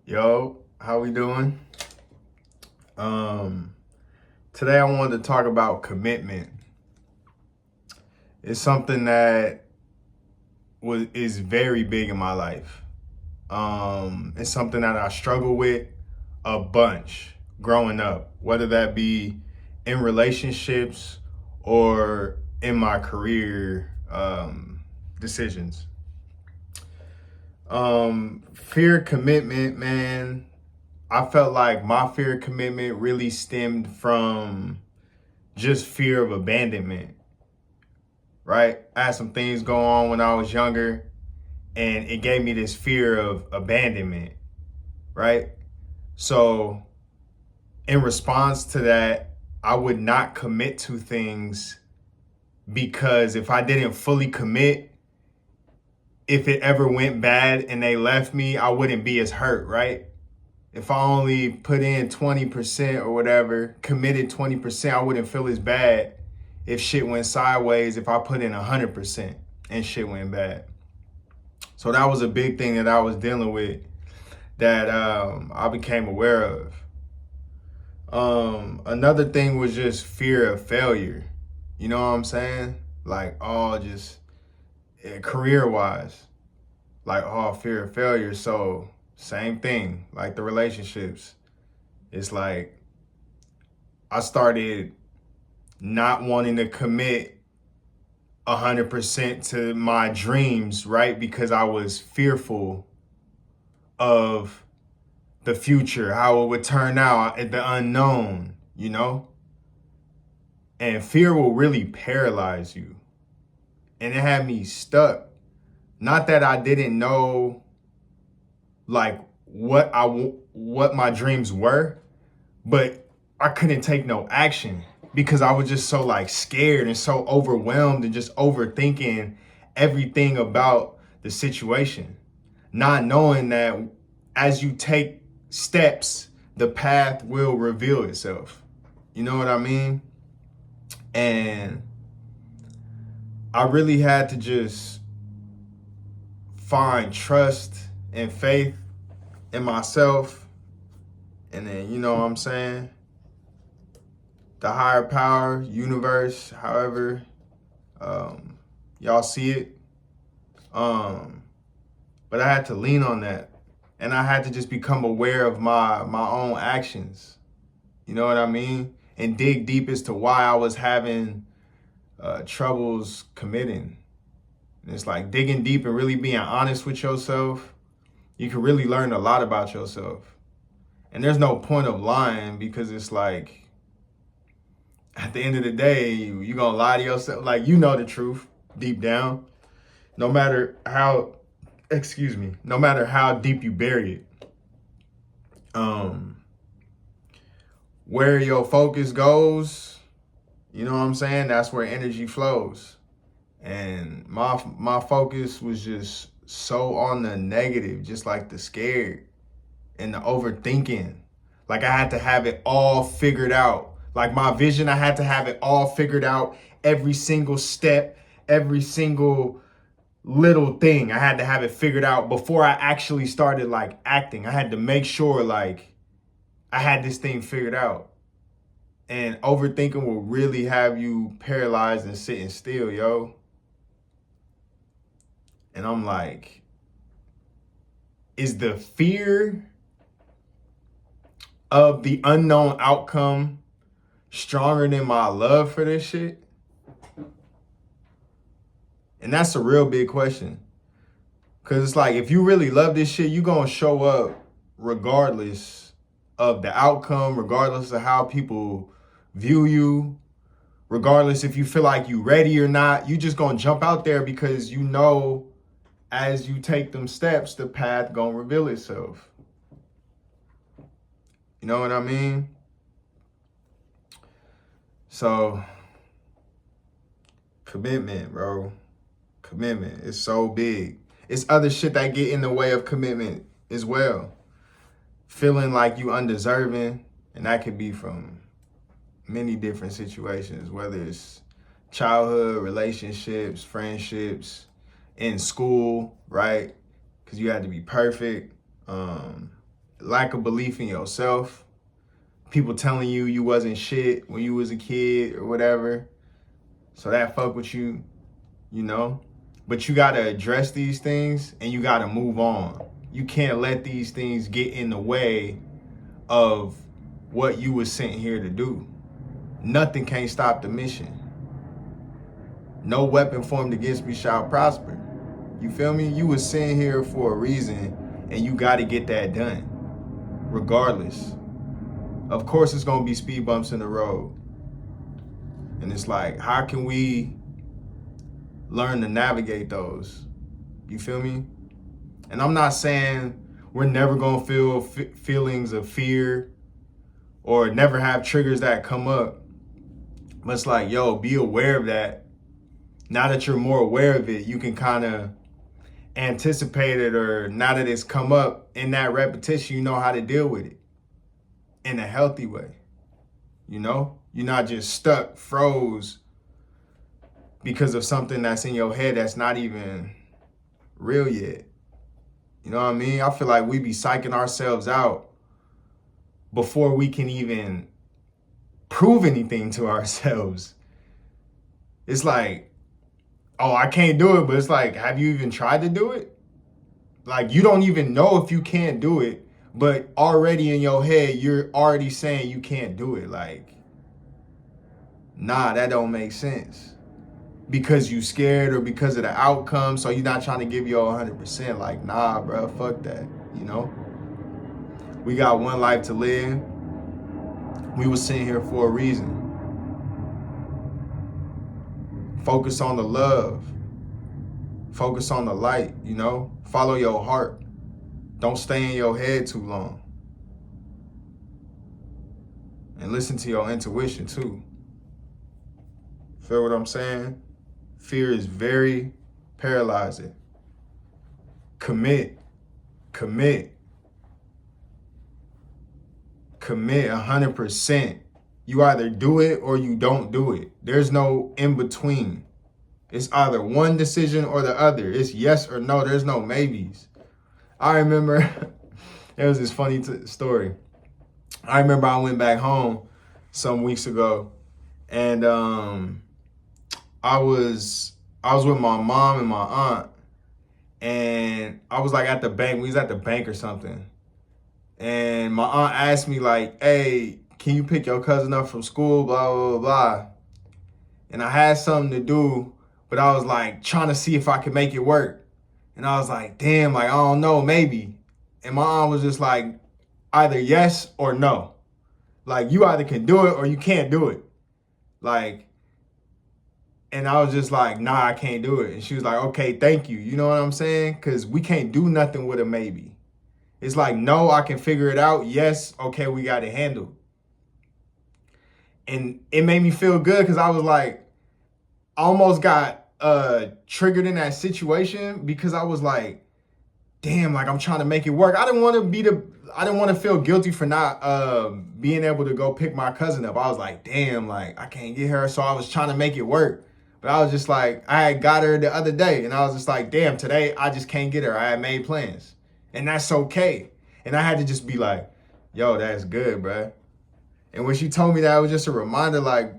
Yo, how we doing? Um, Today I wanted to talk about commitment. It's something that is very big in my life. It's something that I struggle with a bunch growing up, whether that be in relationships or in my career decisions. Fear of commitment, man. I felt like my fear of commitment really stemmed from just fear of abandonment, right? I had some things go on when I was younger, and it gave me this fear of abandonment, right? So, in response to that, I would not commit to things because if I didn't fully commit, if it ever went bad and they left me, I wouldn't be as hurt, right? If I only put in 20% or whatever, committed 20%, I wouldn't feel as bad if shit went sideways if I put in 100% and shit went bad. So that was a big thing that I was dealing with that I became aware of. Another thing was just fear of failure. You know what I'm saying? Like, just career wise, like, fear of failure. So, same thing, like the relationships. It's like I started not wanting to commit 100% to my dreams, right? Because I was fearful of the future, how it would turn out, at the unknown, you know? And fear will really paralyze you. And it had me stuck. Not that I didn't know like what my dreams were, but I couldn't take no action because I was just so like scared and so overwhelmed and just overthinking everything about the situation, not knowing that as you take steps, the path will reveal itself. You know what I mean? And I really had to just find trust and faith in myself. And then, you know what I'm saying? The higher power, universe, however y'all see it. But I had to lean on that. And I had to just become aware of my own actions. You know what I mean? And dig deep as to why I was having troubles committing. And it's like digging deep and really being honest with yourself. You can really learn a lot about yourself. And there's no point of lying because it's like, at the end of the day, you gonna lie to yourself. Like, you know the truth deep down. No matter how, no matter how deep you bury it. Where your focus goes, you know what I'm saying? That's where energy flows. And my focus was just so on the negative, just like the scared and the overthinking. Like I had to have it all figured out. Like my vision, I had to have it all figured out. Every single step, every single little thing, I had to have it figured out before I actually started like acting. I had to make sure like I had this thing figured out. And overthinking will really have you paralyzed and sitting still, yo. And I'm like, is the fear of the unknown outcome stronger than my love for this shit? And that's a real big question. Cause it's like, if you really love this shit, you gonna show up regardless of the outcome, regardless of how people view you, regardless if you feel like you ready or not. You just gonna jump out there because you know as you take them steps, the path gonna reveal itself. You know what I mean? So, commitment, bro. Commitment is so big. It's other shit that get in the way of commitment as well. Feeling like you undeserving, and that could be from many different situations, whether it's childhood, relationships, friendships, in school, right? Because you had to be perfect. lack of belief in yourself, people telling you you wasn't shit when you was a kid or whatever. So that fuck with you, you know? But you gotta address these things and you gotta move on. You can't let these things get in the way of what you was sent here to do. Nothing can't stop the mission. No weapon formed against me shall prosper. You feel me? You was sent here for a reason and you gotta get that done. Regardless. Of course it's gonna be speed bumps in the road. And it's like, how can we learn to navigate those? You feel me? And I'm not saying we're never gonna feel feelings of fear or never have triggers that come up. But it's like, yo, be aware of that. Now that you're more aware of it, you can kind of anticipate it, or now that it's come up in that repetition, you know how to deal with it in a healthy way. You know? You're not just stuck, froze because of something that's in your head that's not even real yet. You know what I mean? I feel like we be psyching ourselves out before we can even prove anything to ourselves. It's like, oh, I can't do it, but it's like, have you even tried to do it? Like, you don't even know if you can't do it, but already in your head, you're already saying you can't do it. Like, nah, that don't make sense. Because you scared or because of the outcome, so you're not trying to give your 100%. Like, nah, bro, fuck that, you know? We got one life to live. We were sitting here for a reason. Focus on the love. Focus on the light, you know? Follow your heart. Don't stay in your head too long. And listen to your intuition too. Feel what I'm saying? Fear is very paralyzing. Commit 100%. You either do it or you don't do it. There's no in between. It's either one decision or the other. It's yes or no. There's no maybes. I remember, it was this funny story. I remember I went back home some weeks ago, and I was with my mom and my aunt, and I was like at the bank. We was at the bank or something. And my aunt asked me like, hey, can you pick your cousin up from school, blah, blah, blah, blah. And I had something to do, but I was like trying to see if I could make it work. And I was like, damn, like, I don't know, maybe. And my aunt was just like, either yes or no. Like, you either can do it or you can't do it. Like, and I was just like, nah, I can't do it. And she was like, okay, thank you. You know what I'm saying? Because we can't do nothing with a maybe. It's like, no, I can figure it out. Yes, okay, we got it handled. And it made me feel good because I was like, I almost got triggered in that situation because I was like, damn, like I'm trying to make it work. I didn't want to feel guilty for not being able to go pick my cousin up. I was like, damn, like I can't get her. So I was trying to make it work. But I was just like, I had got her the other day and I was just like, damn, today I just can't get her. I had made plans. And that's okay. And I had to just be like, yo, that's good, bruh. And when she told me that, it was just a reminder, like,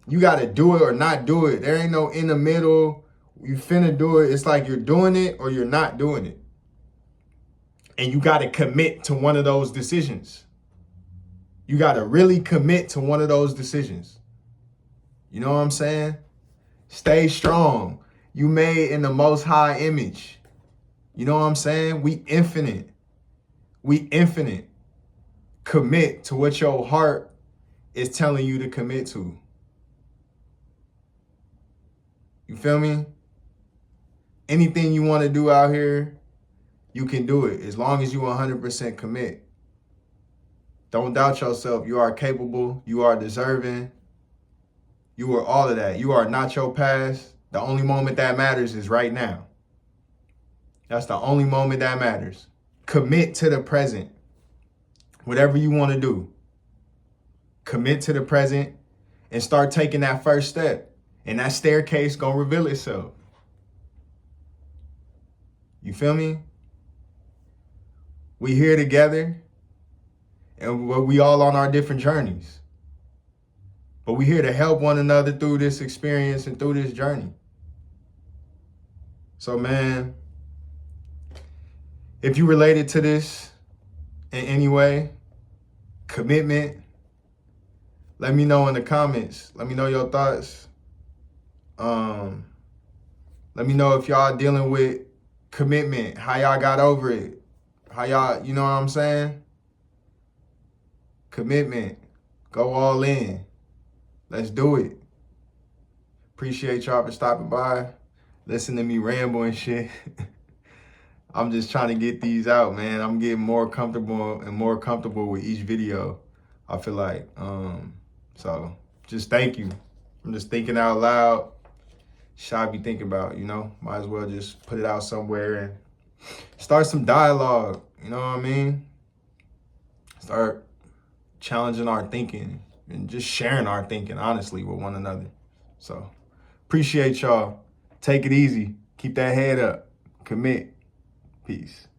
you got to do it or not do it. There ain't no in the middle. You finna do it. It's like you're doing it or you're not doing it. And you got to commit to one of those decisions. You got to really commit to one of those decisions. You know what I'm saying? Stay strong. You made in the most high image. You know what I'm saying? We infinite. Commit to what your heart is telling you to commit to. You feel me? Anything you want to do out here, you can do it as long as you 100% commit. Don't doubt yourself. You are capable. You are deserving. You are all of that. You are not your past. The only moment that matters is right now. That's the only moment that matters. Commit to the present. Whatever you want to do. Commit to the present and start taking that first step. And that staircase gonna reveal itself. You feel me? We here together, and we all on our different journeys. But we here to help one another through this experience and through this journey. So, man, if you related to this in any way, commitment, let me know in the comments. Let me know your thoughts. Let me know if y'all dealing with commitment, how y'all got over it, how y'all, you know what I'm saying? Commitment, go all in. Let's do it. Appreciate y'all for stopping by. Listen to me ramble and shit. I'm just trying to get these out, man. I'm getting more comfortable with each video, I feel like. So just thank you. I'm just thinking out loud. Should I be thinking about, you know? Might as well just put it out somewhere and start some dialogue, you know what I mean? Start challenging our thinking and just sharing our thinking, honestly, with one another. So appreciate y'all. Take it easy. Keep that head up. Commit. Peace.